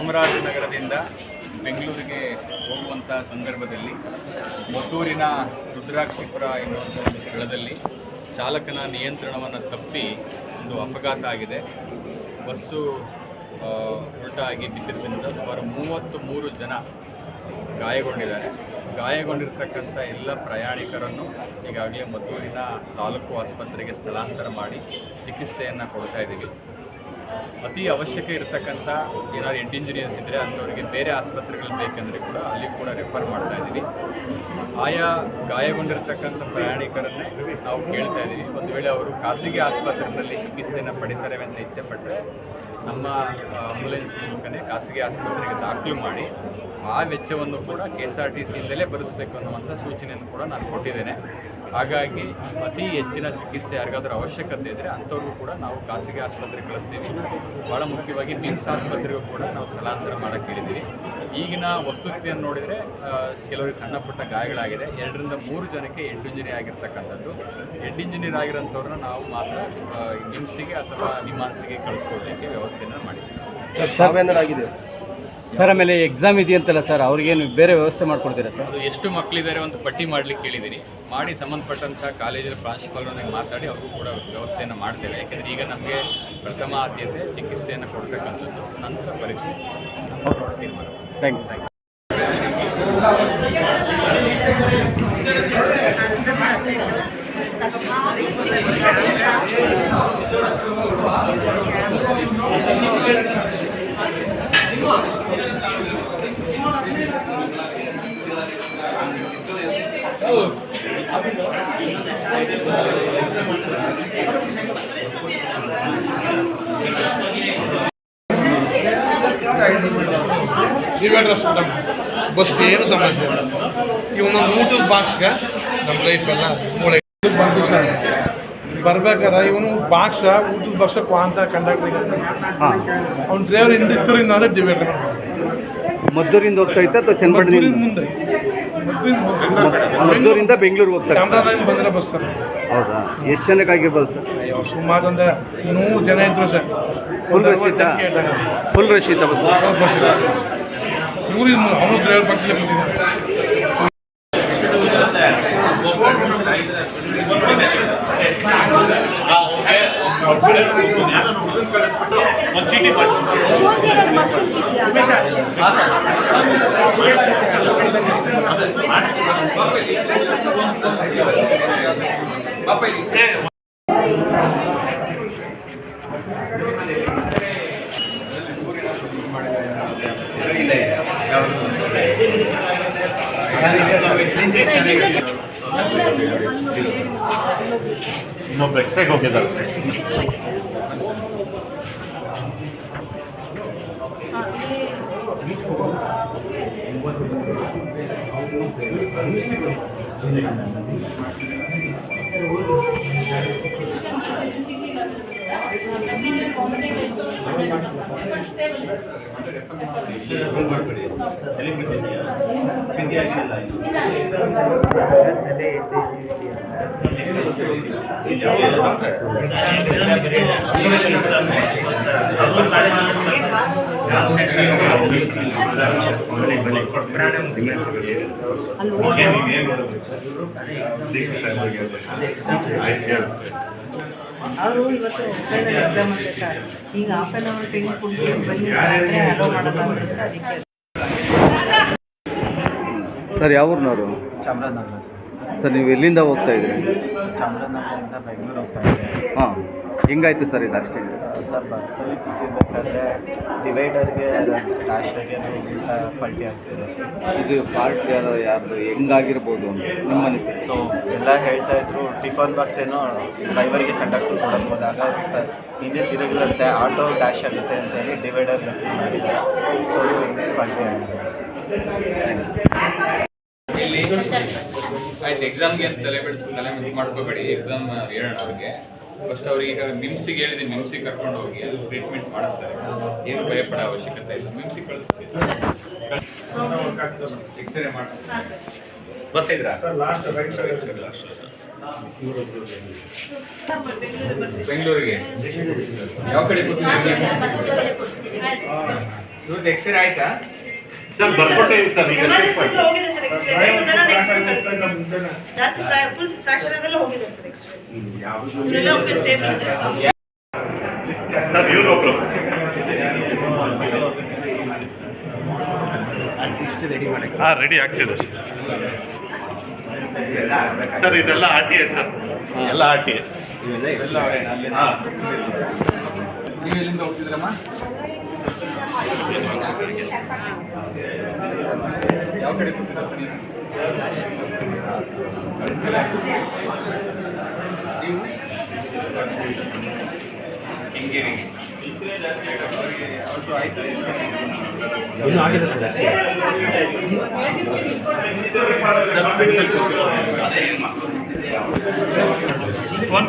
ಚಾಮರಾಜನಗರದಿಂದ ಬೆಂಗಳೂರಿಗೆ ಹೋಗುವಂಥ ಸಂದರ್ಭದಲ್ಲಿ ಮದ್ದೂರಿನ ರುದ್ರಾಕ್ಷಿಪುರ ಎನ್ನುವಂಥ ಒಂದು ಸ್ಥಳದಲ್ಲಿ ಚಾಲಕನ ನಿಯಂತ್ರಣವನ್ನು ತಪ್ಪಿ ಒಂದು ಅಪಘಾತ ಆಗಿದೆ. ಬಸ್ಸು ಉಲ್ಟಾಗಿ ಬಿದ್ದಿದ್ದರಿಂದ ಸುಮಾರು 33 ಜನ ಗಾಯಗೊಂಡಿದ್ದಾರೆ. ಗಾಯಗೊಂಡಿರ್ತಕ್ಕಂಥ ಎಲ್ಲ ಪ್ರಯಾಣಿಕರನ್ನು ಈಗಾಗಲೇ ಮದ್ದೂರಿನ ತಾಲೂಕು ಆಸ್ಪತ್ರೆಗೆ ಸ್ಥಳಾಂತರ ಮಾಡಿ ಚಿಕಿತ್ಸೆಯನ್ನು ಕೊಡ್ತಾ ಇದ್ದೀವಿ. ಅತಿ ಅವಶ್ಯಕ ಇರತಕ್ಕಂಥ ಏನಾದ್ರು ಹೆಡ್ ಇಂಜಿನಿಯರ್ಸ್ ಇದ್ದರೆ ಅಂಥವರಿಗೆ ಬೇರೆ ಆಸ್ಪತ್ರೆಗಳು ಬೇಕೆಂದರೆ ಕೂಡ ಅಲ್ಲಿ ಕೂಡ ರೆಫರ್ ಮಾಡ್ತಾ ಇದ್ದೀವಿ. ಆಯಾ ಗಾಯಗೊಂಡಿರ್ತಕ್ಕಂಥ ಪ್ರಯಾಣಿಕರನ್ನೇ ನಾವು ಕೇಳ್ತಾ ಇದ್ದೀವಿ, ಒಂದು ವೇಳೆ ಅವರು ಖಾಸಗಿ ಆಸ್ಪತ್ರೆಯಲ್ಲಿ ಚಿಕಿತ್ಸೆಯನ್ನು ಪಡಿತಾರೆ ಅಂತ ಇಚ್ಛೆಪಟ್ಟರೆ ನಮ್ಮ ಆಂಬುಲೆನ್ಸ್ ಮೂಲಕನೇ ಖಾಸಗಿ ಆಸ್ಪತ್ರೆಗೆ ದಾಖಲು ಮಾಡಿ ಆ ವೆಚ್ಚವನ್ನು ಕೂಡ KSRTCಯಿಂದಲೇ ಭರಿಸಬೇಕು ಅನ್ನುವಂಥ ಸೂಚನೆಯನ್ನು ಕೂಡ ನಾನು ಕೊಟ್ಟಿದ್ದೇನೆ. ಹಾಗಾಗಿ ಅತಿ ಹೆಚ್ಚಿನ ಚಿಕಿತ್ಸೆ ಯಾರಿಗಾದ್ರೂ ಅವಶ್ಯಕತೆ ಇದ್ದರೆ ಅಂಥವ್ರಿಗೂ ಕೂಡ ನಾವು ಖಾಸಗಿ ಆಸ್ಪತ್ರೆಗೆ ಕಳಿಸ್ತೀವಿ. ಭಾಳ ಮುಖ್ಯವಾಗಿ ಮಿಮ್ಸ್ ಆಸ್ಪತ್ರೆಗೂ ಕೂಡ ನಾವು ಸ್ಥಳಾಂತರ ಮಾಡೋಕ್ಕೆ ಹೇಳಿದ್ದೀವಿ. ಈಗಿನ ವಸ್ತುಸ್ಥಿತಿಯನ್ನು ನೋಡಿದರೆ ಕೆಲವರಿಗೆ ಸಣ್ಣ ಪುಟ್ಟ ಗಾಯಗಳಾಗಿದೆ. 2 ರಿಂದ 3 ಜನಕ್ಕೆ ಹೆಡ್ ಇಂಜಿನಿಯರ್ ಆಗಿರ್ತಕ್ಕಂಥದ್ದು. ಹೆಡ್ ಇಂಜಿನಿಯರ್ ಆಗಿರೋಂಥವ್ರನ್ನ ನಾವು ಮಾತ್ರ ಮಿಮ್ಸಿಗೆ ಅಥವಾ ನಿಮ್ಹಾನ್ಸ್ಗೆ ಕಳಿಸ್ಕೊಡ್ಲಿಕ್ಕೆ ವ್ಯವಸ್ಥೆಯನ್ನು ಮಾಡಿದ್ದೀವಿ. ಸರ್ ಆಮೇಲೆ ಎಕ್ಸಾಮ್ ಇದೆಯಂತಲ್ಲ ಸರ್, ಅವ್ರಿಗೇನು ಬೇರೆ ವ್ಯವಸ್ಥೆ ಮಾಡ್ಕೊಡ್ತೀರಾ ಸರ್? ಅದು ಎಷ್ಟು ಮಕ್ಕಳಿದ್ದಾರೆ ಒಂದು ಪಟ್ಟಿ ಮಾಡಲಿಕ್ಕೆ ಹೇಳಿದ್ದೀನಿ. ಮಾಡಿ ಸಂಬಂಧಪಟ್ಟಂಥ ಕಾಲೇಜಿನ ಪ್ರಾಂಶುಪಾಲರೊಂದಿಗೆ ಮಾತಾಡಿ ಅವ್ರಿಗೂ ಕೂಡ ವ್ಯವಸ್ಥೆಯನ್ನು ಮಾಡ್ತೇವೆ. ಯಾಕೆಂದರೆ ಈಗ ನಮಗೆ ಪ್ರಥಮ ಆದ್ಯತೆ ಚಿಕಿತ್ಸೆಯನ್ನು ಕೊಡ್ತಕ್ಕಂಥದ್ದು, ನಂತರ ಪರೀಕ್ಷೆ ತೀರ್ಮಾನ. Thank you. ಬಸ್ ಏನು ಸಮಸ್ಯೆ ಇಲ್ಲ. ಇವನೊಂದು ಊಟದ ಬಾಕ್ಸ್ಗೆ ನಮ್ಮ ಲೈಫೆಲ್ಲ ಮೂಳೆ ಬಂತು ಸರ್. ಬರ್ಬೇಕಾರೆ ಇವನು ಬಾಕ್ಸ ಊಟದ ಬಾಕ್ಸ ಅಂತ ಕಂಡಕ್ಟ್ರಿಗೆ ಅವ್ನ ಡ್ರೈವರ್ ಹಿಂದಿತ್ತೂರಿಂದ ಡಿವೈಡ್ ಮದ್ದೂರಿಂದ ಹೋಗ್ತಾ ಇತ್ತು ಅಥವಾ ಚನ್ನಪಟ್ಟಣದಿಂದ ಮುಂದೆ ಮದ್ದೂರಿಂದ ಬೆಂಗಳೂರಿಗೆ ಹೋಗ್ತಾ ಚಾಮರಾಜನಗರ ಬಂದರೆ ಬಸ್ ಸರ್. ಹೌದಾ? ಎಷ್ಟು ಜನಕ್ಕೆ ಆಗಿರ್ಬೋದು ಸರ್? ಸುಮಾರು ಒಂದು 100 ಜನ ಇದ್ರು ಸರ್. ಫುಲ್ ರಶ್ ಇತ್ತ ಬಸ್? ಊರಿಂದ ಅವನು ಡ್ರೈವರ್ ಪಕ್ಕದಲ್ಲಿ ಕೂತಿದ್ದಾನೆ. ಇನ್ನೊಬ್ಬ ಎಕ್ಸ್ಟ್ರಾಗೆ ಹೋಗಿದ್ದಾರೆ. ಅವರು ಇವತ್ತು ಎಕ್ಸಾಮ್ ಅಂತ ಸರ್, ಈಗ ಹಾಫ್ ಆನ್ ಅವರ್ ಟೈಮ್ ಕೊಟ್ಟು ಬನ್ನಿ ಅಲೋ ಮಾಡಲ್ಲ ಅಂತ ಅದಕ್ಕೆ. ಸರ್ ಯಾವ ಊರಿನವರು? ಚಾಮರಾಜನಗರ ಸರ್. ನೀವು ಎಲ್ಲಿಂದ ಹೋಗ್ತಾ ಇದ್ದೀರಿ? ಚಾಮರಾಜನಗರದಿಂದ ಬೆಂಗಳೂರು ಹೋಗ್ತಾ ಇದ್ದೆ. ಹಾಂ, ಹೆಂಗಾಯ್ತು ಸರ್ ಇದು ಆಕ್ಸಿಡೆಂಟ್? ಸರ್ ಬಸ್ಸಲ್ಲಿ ಕೂತಿರ್ಬೇಕಾದ್ರೆ ಡಿವೈಡರ್ಗೆ ಡ್ಯಾಶ್ಗೆ ಪಲ್ಟಿ ಆಗ್ತಿದೆ. ಇದು ಫಾಲ್ಟ್ ಯಾರ್ದು ಹೆಂಗಾಗಿರ್ಬೋದು ಅಂತ ನಿಮ್ಮ ಅನಿಸಿಕೆ? ಸೊ ಎಲ್ಲ ಹೇಳ್ತಾ ಇದ್ರು ಟಿಫನ್ ಬಾಕ್ಸ್ ಏನೋ ಡ್ರೈವರ್ಗೆ ಕಂಡಕ್ಟರ್ ಕೊಡಬಹುದು, ಆಗ ಹಿಂದೆ ತಿರುಗಿರುತ್ತೆ, ಆಟೋ ಡ್ಯಾಶ್ ಆಗುತ್ತೆ ಅಂತ ಹೇಳಿ ಡಿವೈಡರ್ ಮಾಡಿದ್ದಾರೆ. ಸೊ ಪಲ್ಟಿ ಆಗಿದೆ. ಇಲ್ಲಿ ಆಯ್ತು, ಎಕ್ಸಾಮ್ಗೆ ಅಂತ ತಲೆ ಮಾಡ್ಕೋಬೇಡಿ. ಎಕ್ಸಾಮ್ ಹೇಳೋಣ ಅವ್ರಿಗೆ. ಫಸ್ಟ್ ಅವ್ರಿಗೆ ಈಗ ಮಿಮ್ಸಿಗೆ ಹೇಳಿದ್ದೀನಿ, ಮಿಮ್ಸಿಗೆ ಕರ್ಕೊಂಡು ಹೋಗಿ ಅಲ್ಲಿ ಟ್ರೀಟ್ಮೆಂಟ್ ಮಾಡಿಸ್ತಾರೆ. ಏನು ಭಯಪಡೋ ಅವಶ್ಯಕತೆ ಇಲ್ಲ. ಮಿಮ್ಸಿಗೆ ಕಳಿಸ್ತೀವಿ, ಎಕ್ಸ್ರೇ ಮಾಡಿಸ್ತೀವಿ. ಬರ್ತಿದ್ರಾ? ಬೆಂಗಳೂರಿಗೆ ಯಾವ ಕಡೆ ಕೂತಿದ್ದೀವಿ? ಇವ್ರದ್ದು ಎಕ್ಸ್ರೇ ಆಯ್ತಾ? ಸರ್ ಬರ್ಕೊಟ್ಟೇವಿ ಸರ್ ಈಗ ಚೆಕ್ ಮಾಡಿ. ಹೋಗಿದೆ ಸರ್ ಎಕ್ಸ್ರೇ ಇವ್ರದೆಲ್ಲ ನೆಕ್ಸ್ಟ್ ಕಳಿಸ್ತೀವಿ ಜಾಸ್ತಿ ಫುಲ್ ಫ್ರಾಕ್ಷನ್ ಅದೆಲ್ಲ ಹೋಗಿದೆ ಸರ್ ಎಕ್ಸ್ರೇ ಇವರೆಲ್ಲ ಓಕೆ ಸ್ಟೇಬಲ್ ಇದೆ ಸರ್ ಇವ್ರು ಒಬ್ರು ಹಾಂ ರೆಡಿ ಆಗ್ತಿದೆ ಸರ್ ಇದೆಲ್ಲ ಆರ್ ಟಿ ಎಸ್ ಸರ್ ಎಲ್ಲ ಆರ್ ಟಿ ಎಸ್ ಇವೆಲ್ಲ ಅವರೇನಾ ಅಲ್ಲಿ? ಹಾಂ ನೀವು ಎಲ್ಲಿಂದ ಹೋಗ್ತಿದ್ರಮ್ಮ? ಯಾವ ಕಡೆ ಕೂತಿದ್ರಪ್ಪ ನೀವು? ನೀವು ಹಿಂಗೇರಿ ಅವರಿಗೆ ಅವ್ರದ್ದು ಆಯ್ತು ಇನ್ನೂ ಆಗಿದೆ ಸರ್. ಫೋನ್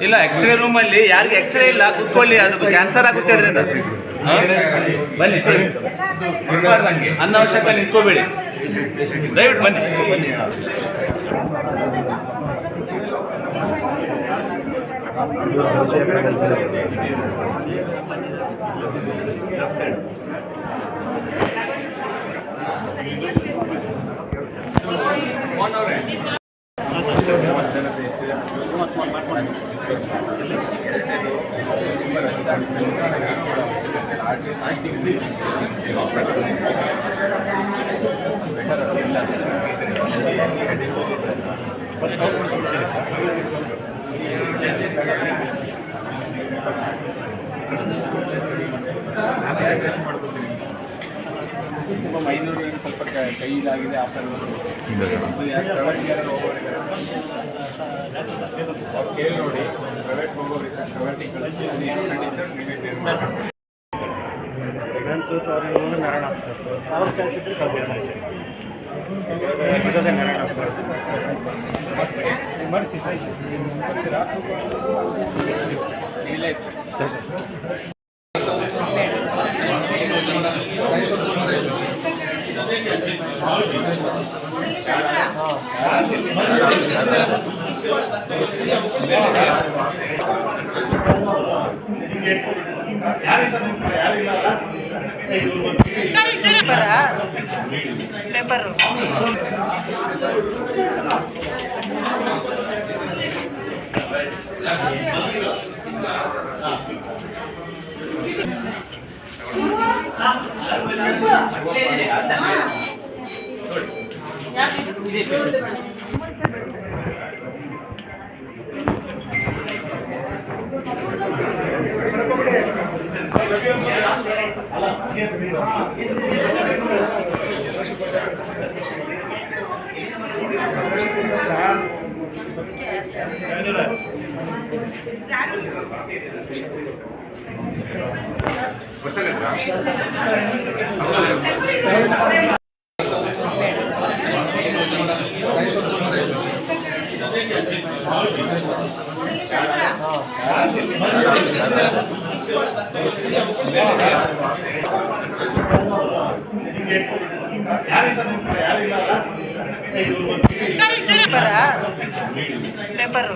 ಇಲ್ಲ ಎಕ್ಸ್ರೇ ರೂಮಲ್ಲಿ ಯಾರಿಗೆ ಎಕ್ಸ್ರೇ ಇಲ್ಲ ಕೂತ್ಕೊಳ್ಳಿ, ಅದು ಕ್ಯಾನ್ಸರ್ ಆಗುತ್ತೆ ಅದರಿಂದ. ಬನ್ನಿ ಅನಾವಶ್ಯಕ ನಿಂತ್ಕೋಬೇಡಿ, ದಯವಿಟ್ಟು ಬನ್ನಿ. ಮೋಹನ್ ಅವರೇ, ತುಂಬ ಮೈನೂರು ಸ್ವಲ್ಪ ಕೈ ಇದಾಗಿದೆ ಆ ಥರ ಕೇಳಿ ನೋಡಿ. ಪ್ರೈವೇಟ್ ಹೋಗೋರು ಪ್ರೈವೇಟಿಗೆ ಕಳಿಸಿ ಎಕ್ಸ್ಪೆಂಡಿಚರ್ ನೀವೇ ಬೇರೆ ಮಾಡಿ. ಇಲ್ಲೇ ಪೇಪರ್ ಪೇಪರ್